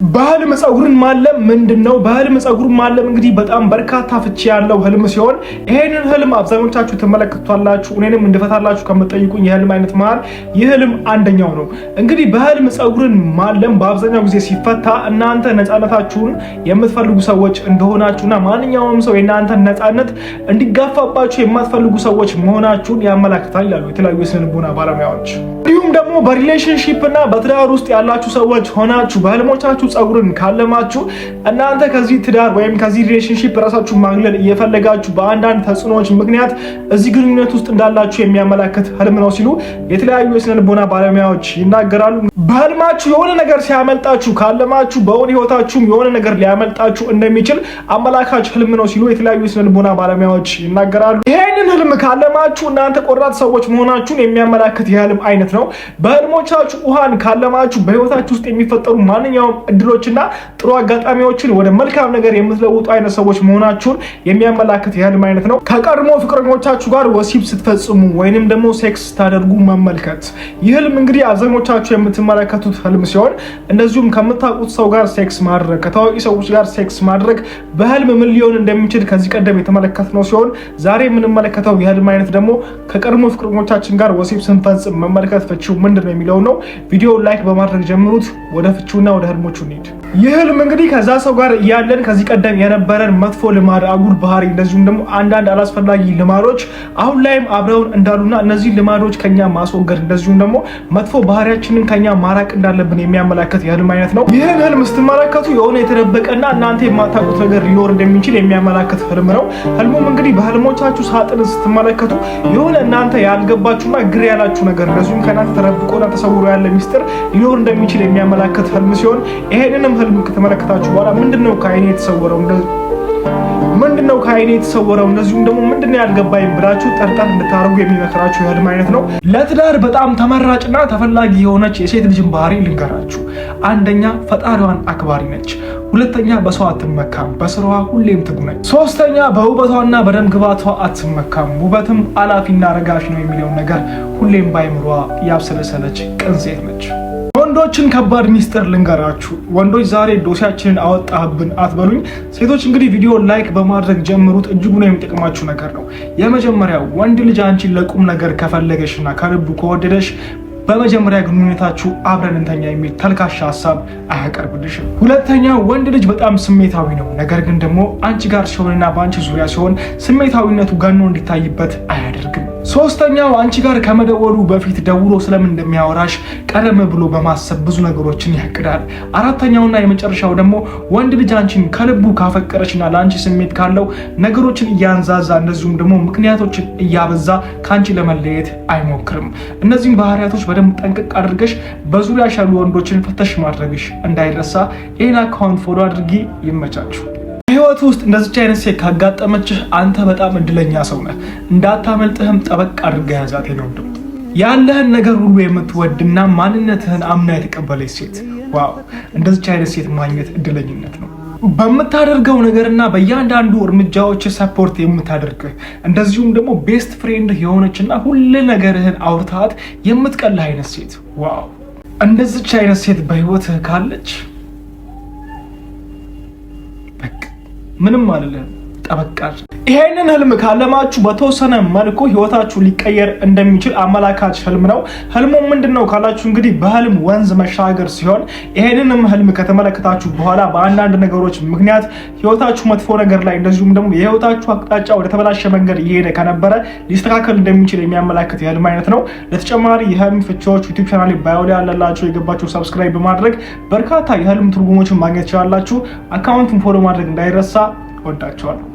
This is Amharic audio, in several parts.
በህልም ጸጉርን ማለም ምንድነው? በህልም ጸጉርን ማለም እንግዲህ በጣም በርካታ ፍቺ ያለው ህልም ሲሆን ይሄንን ህልም አብዛኞቻችሁ ተመለከቷላችሁ። እኔንም እንድፈታላችሁ ከምትጠይቁኝ የህልም አይነት መሃል ይህ ህልም አንደኛው ነው። እንግዲህ በህልም ጸጉርን ማለም በአብዛኛው ጊዜ ሲፈታ እናንተ ነፃነታችሁን የምትፈልጉ ሰዎች እንደሆናችሁና ማንኛውም ሰው የእናንተ ነፃነት እንዲጋፋባችሁ የማትፈልጉ ሰዎች መሆናችሁን ያመለክታል ይላሉ የተለያዩ የስነ ልቦና ባለሙያዎች። እንዲሁም ደግሞ በሪሌሽንሺፕ እና በትዳር ውስጥ ያላችሁ ሰዎች ሆናችሁ በህልሞቻችሁ ጸጉርን ካለማችሁ እናንተ ከዚህ ትዳር ወይም ከዚህ ሪሌሽንሺፕ ራሳችሁ ማግለል እየፈለጋችሁ በአንዳንድ ተጽዕኖዎች ምክንያት እዚህ ግንኙነት ውስጥ እንዳላችሁ የሚያመለክት ህልም ነው ሲሉ የተለያዩ የስነ ልቦና ባለሙያዎች ይናገራሉ። በህልማችሁ የሆነ ነገር ሲያመልጣችሁ ካለማችሁ በእውን ህይወታችሁም የሆነ ነገር ሊያመልጣችሁ እንደሚችል አመላካች ህልም ነው ሲሉ የተለያዩ የስነ ልቦና ባለሙያዎች ይናገራሉ። ይሄንን ህልም ካለማችሁ እናንተ ቆራጥ ሰዎች መሆናችሁን የሚያመላክት የህልም አይነት ነው። በህልሞቻችሁ ውሃን ካለማችሁ በህይወታችሁ ውስጥ የሚፈጠሩ ማንኛውም እድሎችና ጥሩ አጋጣሚዎችን ወደ መልካም ነገር የምትለውጡ አይነት ሰዎች መሆናችሁን የሚያመላክት የህልም አይነት ነው። ከቀድሞ ፍቅረኞቻችሁ ጋር ወሲብ ስትፈጽሙ ወይንም ደግሞ ሴክስ ስታደርጉ መመልከት። ይህ ህልም እንግዲህ አብዛኞቻችሁ የምትመለከቱት ህልም ሲሆን እንደዚሁም ከምታውቁት ሰው ጋር ሴክስ ማድረግ፣ ከታዋቂ ሰዎች ጋር ሴክስ ማድረግ በህልም ምን ሊሆን እንደሚችል ከዚህ ቀደም የተመለከትነው ሲሆን ዛሬ የምንመለከተው የህልም አይነት ደግሞ ከቀድሞ ፍቅረኞቻችን ጋር ወሲብ ስንፈጽም መመልከት ፍቺው ምንድነው የሚለው ነው። ቪዲዮውን ላይክ በማድረግ ጀምሩት። ወደ ፍቺውና ወደ ህልሞቹ እንሂድ። ይህ ህልም እንግዲህ ከዛ ሰው ጋር እያለን ከዚህ ቀደም የነበረን መጥፎ ልማድ፣ አጉል ባህሪ እንደዚሁም ደግሞ አንዳንድ አላስፈላጊ ልማዶች አሁን ላይም አብረውን እንዳሉና እነዚህ ልማዶች ከኛ ማስወገድ እንደዚሁም ደግሞ መጥፎ ባህሪያችንን ከኛ ማራቅ እንዳለብን የሚያመላክት የህልም አይነት ነው። ይህን ህልም ስትመለከቱ የሆነ የተደበቀና እናንተ የማታውቁት ነገር ሊኖር እንደሚችል የሚያመላክት ህልም ነው። ህልሙም እንግዲህ በህልሞቻችሁ ሳጥን ስትመለከቱ የሆነ እናንተ ያልገባችሁና ግር ያላችሁ ነገር እንደዚሁም ከእናንተ ተደብቆና ተሰውሮ ያለ ሚስጥር ሊኖር እንደሚችል የሚያመላክት ህልም ሲሆን ይሄንንም ህልም ከተመለከታችሁ በኋላ ምንድነው ከአይኔ የተሰወረው እንደዚሁም ደግሞ ምንድነው ያልገባኝ ብላችሁ ጠርጠር እንድታረጉ የሚመክራችሁ የህልም አይነት ነው። ለትዳር በጣም ተመራጭና ተፈላጊ የሆነች የሴት ልጅን ባህሪ ልንገራችሁ። አንደኛ ፈጣሪዋን አክባሪ ነች። ሁለተኛ በሰው አትመካም፣ በስራዋ ሁሌም ትጉ ነች። ሶስተኛ በውበቷና በደም ግባቷ አትመካም፣ ውበትም አላፊና ረጋሽ ነው የሚለውን ነገር ሁሌም ባይምሯ ያብሰለሰለች ቅን ሴት ነች። ወንዶችን ከባድ ሚስጥር ልንገራችሁ። ወንዶች ዛሬ ዶሴያችንን አወጣህብን አትበሉኝ። ሴቶች እንግዲህ ቪዲዮ ላይክ በማድረግ ጀምሩት። እጅጉን የሚጠቅማችሁ ነገር ነው። የመጀመሪያው ወንድ ልጅ አንቺን ለቁም ነገር ከፈለገሽና ከልቡ ከወደደሽ በመጀመሪያ ግንኙነታችሁ አብረን እንተኛ የሚል ተልካሻ ሀሳብ አያቀርብልሽም። ሁለተኛ ወንድ ልጅ በጣም ስሜታዊ ነው። ነገር ግን ደግሞ አንቺ ጋር ሲሆንና በአንቺ ዙሪያ ሲሆን ስሜታዊነቱ ገኖ እንዲታይበት አያደርግም። ሶስተኛው አንቺ ጋር ከመደወሉ በፊት ደውሎ ስለምን እንደሚያወራሽ ቀደም ብሎ በማሰብ ብዙ ነገሮችን ያቅዳል። አራተኛውና የመጨረሻው ደግሞ ወንድ ልጅ አንቺን ከልቡ ካፈቀረችና ለአንቺ ስሜት ካለው ነገሮችን እያንዛዛ እንደዚሁም ደግሞ ምክንያቶችን እያበዛ ከአንቺ ለመለየት አይሞክርም። እነዚህም ባህሪያቶች በደንብ ጠንቅቅ አድርገሽ በዙሪያሽ ያሉ ወንዶችን ፈተሽ ማድረግሽ እንዳይረሳ። ይህን አካውንት ፎሎ አድርጊ። ይመቻችሁ። ህይወት ውስጥ እንደዚህ አይነት ሴት ካጋጠመችህ አንተ በጣም እድለኛ ሰው ነህ። እንዳታመልጥህም ጠበቅ አድርገህ ያዛት ነው። ያለህን ነገር ሁሉ የምትወድና ማንነትህን አምና የተቀበለች ሴት። ዋው! እንደዚህ አይነት ሴት ማግኘት እድለኝነት ነው። በምታደርገው ነገርና በእያንዳንዱ እርምጃዎች ሰፖርት የምታደርግህ እንደዚሁም ደግሞ ቤስት ፍሬንድ የሆነችና ሁሉ ነገርህን አውርታት የምትቀልህ አይነት ሴት። ዋው! እንደዚህ አይነት ሴት በህይወትህ ካለች ምንም አይደለም፣ ጠበቃል። ይሄንን ህልም ካለማችሁ በተወሰነ መልኩ ህይወታችሁ ሊቀየር እንደሚችል አመላካች ህልም ነው። ህልሙ ምንድነው ካላችሁ እንግዲህ በህልም ወንዝ መሻገር ሲሆን ይሄንንም ህልም ከተመለከታችሁ በኋላ በአንዳንድ ነገሮች ምክንያት ህይወታችሁ መጥፎ ነገር ላይ እንደዚሁም ደግሞ የህይወታችሁ አቅጣጫ ወደ ተበላሸ መንገድ እየሄደ ከነበረ ሊስተካከል እንደሚችል የሚያመላክት የህልም አይነት ነው። ለተጨማሪ የህልም ፍቺዎች ዩቲዩብ ቻናሌ ባዮ ላይ ያለላችሁ የገባችሁ ሰብስክራይብ በማድረግ በርካታ የህልም ትርጉሞችን ማግኘት ትችላላችሁ። አካውንቱን ፎሎ ማድረግ እንዳይረሳ። ወዳችኋለሁ።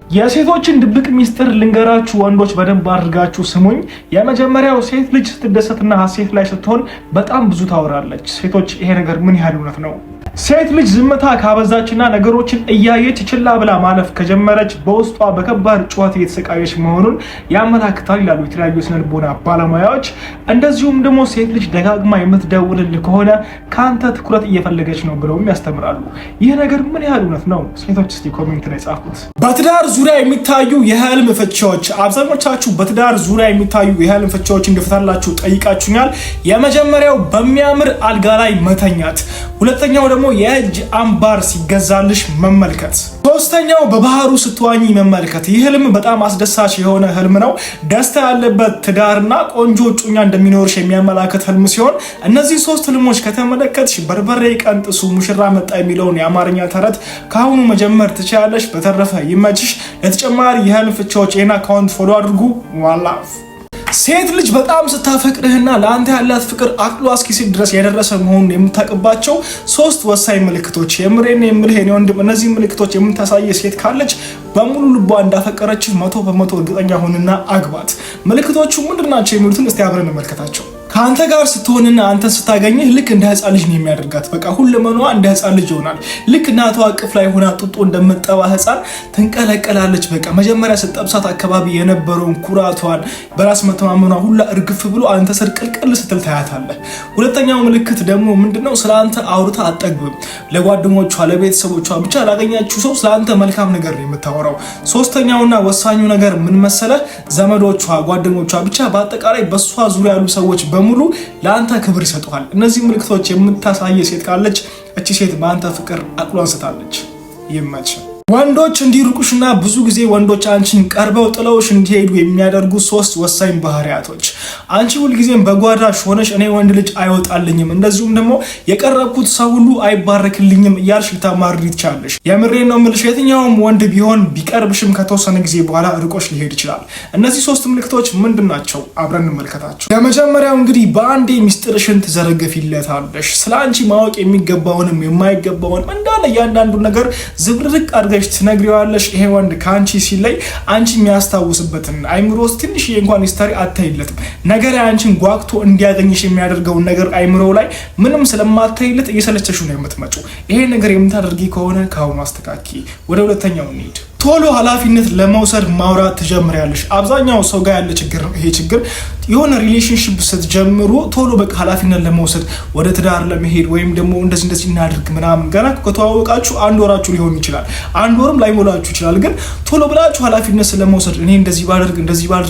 የሴቶችን ድብቅ ሚስጥር ልንገራችሁ። ወንዶች በደንብ አድርጋችሁ ስሙኝ። የመጀመሪያው ሴት ልጅ ስትደሰትና ሀሴት ላይ ስትሆን በጣም ብዙ ታወራለች። ሴቶች ይሄ ነገር ምን ያህል እውነት ነው? ሴት ልጅ ዝምታ ካበዛችና ነገሮችን እያየች ችላ ብላ ማለፍ ከጀመረች በውስጧ በከባድ ጩኸት እየተሰቃየች መሆኑን ያመላክታል ይላሉ የተለያዩ የስነ ልቦና ባለሙያዎች። እንደዚሁም ደግሞ ሴት ልጅ ደጋግማ የምትደውልልህ ከሆነ ከአንተ ትኩረት እየፈለገች ነው ብለውም ያስተምራሉ። ይህ ነገር ምን ያህል እውነት ነው? ሴቶች እስቲ ኮሜንት ላይ ጻፉት። በትዳር ዙሪያ የሚታዩ የህልም ፍቺዎች። አብዛኞቻችሁ በትዳር ዙሪያ የሚታዩ የህልም ፍቺዎች እንድፈታላችሁ ጠይቃችሁኛል። የመጀመሪያው በሚያምር አልጋ ላይ መተኛት፣ ሁለተኛው ደግሞ የእጅ አምባር ሲገዛልሽ መመልከት። ሶስተኛው በባህሩ ስትዋኚ መመልከት። ይህ ህልም በጣም አስደሳች የሆነ ህልም ነው። ደስታ ያለበት ትዳርና ቆንጆ እጮኛ እንደሚኖርሽ የሚያመላክት ህልም ሲሆን እነዚህ ሶስት ህልሞች ከተመለከትሽ በርበሬ ቀንጥሱ ሙሽራ መጣ የሚለውን የአማርኛ ተረት ከአሁኑ መጀመር ትችላለሽ። በተረፈ ይመችሽ። ለተጨማሪ የህልም ፍቺዎች ይህን አካውንት ፎሎ አድርጉ። ዋላፍ ሴት ልጅ በጣም ስታፈቅርህና ለአንተ ያላት ፍቅር አቅሏ እስኪስት ድረስ የደረሰ መሆኑን የምታውቅባቸው ሶስት ወሳኝ ምልክቶች። የምሬን የምልህ የኔ ወንድም፣ እነዚህ ምልክቶች የምታሳየ ሴት ካለች በሙሉ ልቧ እንዳፈቀረች 100% እርግጠኛ ሆንና አግባት። ምልክቶቹ ምንድናቸው የሚሉትን እስቲ አብረን እንመልከታቸው። ከአንተ ጋር ስትሆንና አንተን ስታገኝህ ልክ እንደ ህፃን ልጅ ነው የሚያደርጋት። በቃ ሁለመኗ እንደ ህፃን ልጅ ይሆናል። ልክ እናቷ እቅፍ ላይ ሆና ጡጦ እንደምትጠባ ህፃን ትንቀለቀላለች። በቃ መጀመሪያ ስትጠብሳት አካባቢ የነበረውን ኩራቷን፣ በራስ መተማመኗ ሁላ እርግፍ ብሎ አንተ ስር ቅልቅል ስትል ታያታለህ። ሁለተኛው ምልክት ደግሞ ምንድነው? ስለ አንተ አውርታ አጠግብም። ለጓደኞቿ፣ ለቤተሰቦቿ፣ ብቻ ላገኛችሁ ሰው ስለ አንተ መልካም ነገር ነው የምታወራው። ሶስተኛውና ወሳኙ ነገር ምን መሰለህ? ዘመዶቿ፣ ጓደኞቿ፣ ብቻ በአጠቃላይ በሷ ዙሪያ ያሉ ሰዎች በሙሉ ለአንተ ክብር ይሰጡሃል። እነዚህ ምልክቶች የምታሳየ ሴት ካለች እቺ ሴት በአንተ ፍቅር አቅሏን ስታለች። ይመች። ወንዶች እንዲርቁሽና ብዙ ጊዜ ወንዶች አንቺን ቀርበው ጥለውሽ እንዲሄዱ የሚያደርጉ ሶስት ወሳኝ ባህሪያቶች። አንቺ ሁልጊዜም በጓዳሽ ሆነሽ እኔ ወንድ ልጅ አይወጣልኝም፣ እንደዚሁም ደግሞ የቀረብኩት ሰው ሁሉ አይባረክልኝም እያልሽ ልታማርሪ ትችላለሽ። የምሬን ነው የምልሽ። የትኛውም ወንድ ቢሆን ቢቀርብሽም ከተወሰነ ጊዜ በኋላ ርቆሽ ሊሄድ ይችላል። እነዚህ ሶስት ምልክቶች ምንድናቸው? አብረን እንመልከታቸው። የመጀመሪያው እንግዲህ በአንዴ ሚስጥርሽን ትዘረግፊለታለሽ። ስለ አንቺ ማወቅ የሚገባውንም የማይገባውንም እንዳለ እያንዳንዱ ነገር ዝብርቅ አድርገሽ ትነግሪዋለሽ። ይሄ ወንድ ከአንቺ ሲለይ አንቺ የሚያስታውስበትን አይምሮ ውስጥ ትንሽዬ እንኳን ሂስተሪ አታይለትም። ነገር አንቺን ጓግቶ እንዲያገኝሽ የሚያደርገውን ነገር አይምሮ ላይ ምንም ስለማታይለት እየሰለቸሽ ነው የምትመጪው። ይሄ ነገር የምታደርጊ ከሆነ ከአሁኑ አስተካኪ። ወደ ሁለተኛው እንሂድ። ቶሎ ኃላፊነት ለመውሰድ ማውራት ትጀምሪያለሽ። አብዛኛው ሰው ጋር ያለ ችግር ነው ይሄ ችግር። የሆነ ሪሌሽንሺፕ ስትጀምሩ ቶሎ በቃ ኃላፊነት ለመውሰድ ወደ ትዳር ለመሄድ ወይም ደግሞ እንደዚህ እናድርግ ምናምን ገና ከተዋወቃችሁ አንድ ወራችሁ ሊሆን ይችላል፣ አንድ ወርም ላይሞላችሁ ይችላል። ግን ቶሎ ብላችሁ ኃላፊነት ስለመውሰድ እኔ እንደዚህ ባደርግ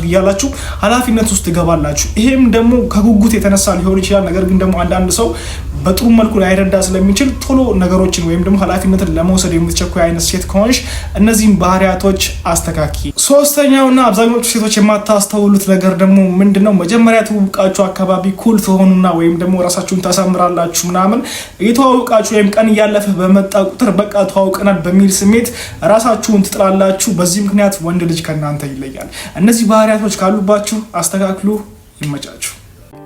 እያላችሁ ኃላፊነት ውስጥ ትገባላችሁ። ይሄም ደግሞ ከጉጉት የተነሳ ሊሆን ይችላል። ነገር ግን ደግሞ አንዳንድ ሰው በጥሩ መልኩ ላይረዳ ስለሚችል ቶሎ ነገሮችን ወይም ደግሞ ኃላፊነትን ለመውሰድ የምትቸኩይ አይነት ሴት ከሆንሽ እነዚህም ባህሪያቶች አስተካኪ። ሶስተኛውና አብዛኞቹ ሴቶች የማታስተውሉት ነገር ደግሞ ምንድነው? መጀመሪያ ትውውቃችሁ አካባቢ ኩል ትሆኑና ወይም ደግሞ ራሳችሁን ታሳምራላችሁ ምናምን እየተዋወቃችሁ ወይም ቀን እያለፈ በመጣ ቁጥር በቃ ተዋውቀናል በሚል ስሜት ራሳችሁን ትጥላላችሁ። በዚህ ምክንያት ወንድ ልጅ ከእናንተ ይለያል። እነዚህ ባህሪያቶች ካሉባችሁ አስተካክሉ። ይመቻችሁ።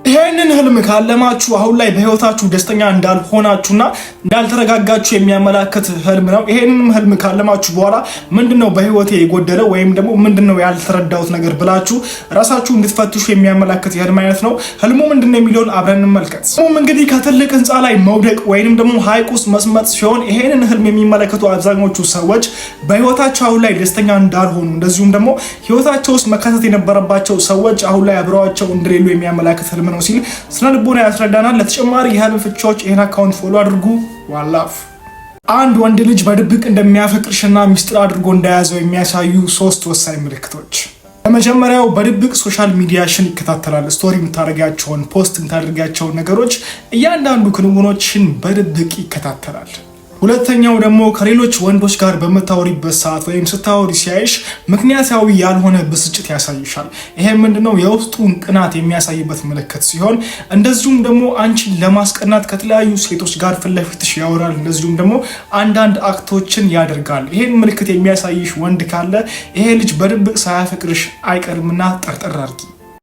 ይሄንን ህልም ካለማችሁ አሁን ላይ በህይወታችሁ ደስተኛ እንዳልሆናችሁና እንዳልተረጋጋችሁ የሚያመላክት ህልም ነው። ይሄንንም ህልም ካለማችሁ በኋላ ምንድነው በህይወቴ የጎደለው ወይም ደግሞ ምንድነው ያልተረዳሁት ነገር ብላችሁ ራሳችሁ እንድትፈትሹ የሚያመላክት የህልም አይነት ነው። ህልሙ ምንድነው የሚለውን አብረን እንመልከት። ህልሙም እንግዲህ ከትልቅ ህንፃ ላይ መውደቅ ወይንም ደግሞ ሐይቅ ውስጥ መስመጥ ሲሆን ይሄንን ህልም የሚመለከቱ አብዛኞቹ ሰዎች በህይወታቸው አሁን ላይ ደስተኛ እንዳልሆኑ እንደዚሁም ደግሞ ህይወታቸው ውስጥ መካተት የነበረባቸው ሰዎች አሁን ላይ አብረዋቸው እንደሌሉ የሚያመላክት ህልም ነው ሲል ስለ ልቦና ያስረዳናል። ለተጨማሪ የህልም ፍቺዎች ይሄን አካውንት ፎሎ አድርጉ። ዋላፍ አንድ ወንድ ልጅ በድብቅ እንደሚያፈቅርሽና ሚስጥር አድርጎ እንደያዘው የሚያሳዩ ሶስት ወሳኝ ምልክቶች። በመጀመሪያው በድብቅ ሶሻል ሚዲያሽን ይከታተላል። ስቶሪ የምታደርጋቸውን ፖስት የምታደርጋቸውን ነገሮች እያንዳንዱ ክንውኖችን በድብቅ ይከታተላል። ሁለተኛው ደግሞ ከሌሎች ወንዶች ጋር በመታወሪበት ሰዓት ወይም ስታወሪ ሲያይሽ ምክንያታዊ ያልሆነ ብስጭት ያሳይሻል። ይሄ ምንድነው? የውስጡን ቅናት የሚያሳይበት ምልክት ሲሆን እንደዚሁም ደግሞ አንቺን ለማስቀናት ከተለያዩ ሴቶች ጋር ፊት ለፊትሽ ያወራል። እንደዚሁም ደግሞ አንዳንድ አክቶችን ያደርጋል። ይሄን ምልክት የሚያሳይሽ ወንድ ካለ ይሄ ልጅ በድብቅ ሳያፈቅርሽ አይቀርምና ጠርጠር አድርጊ።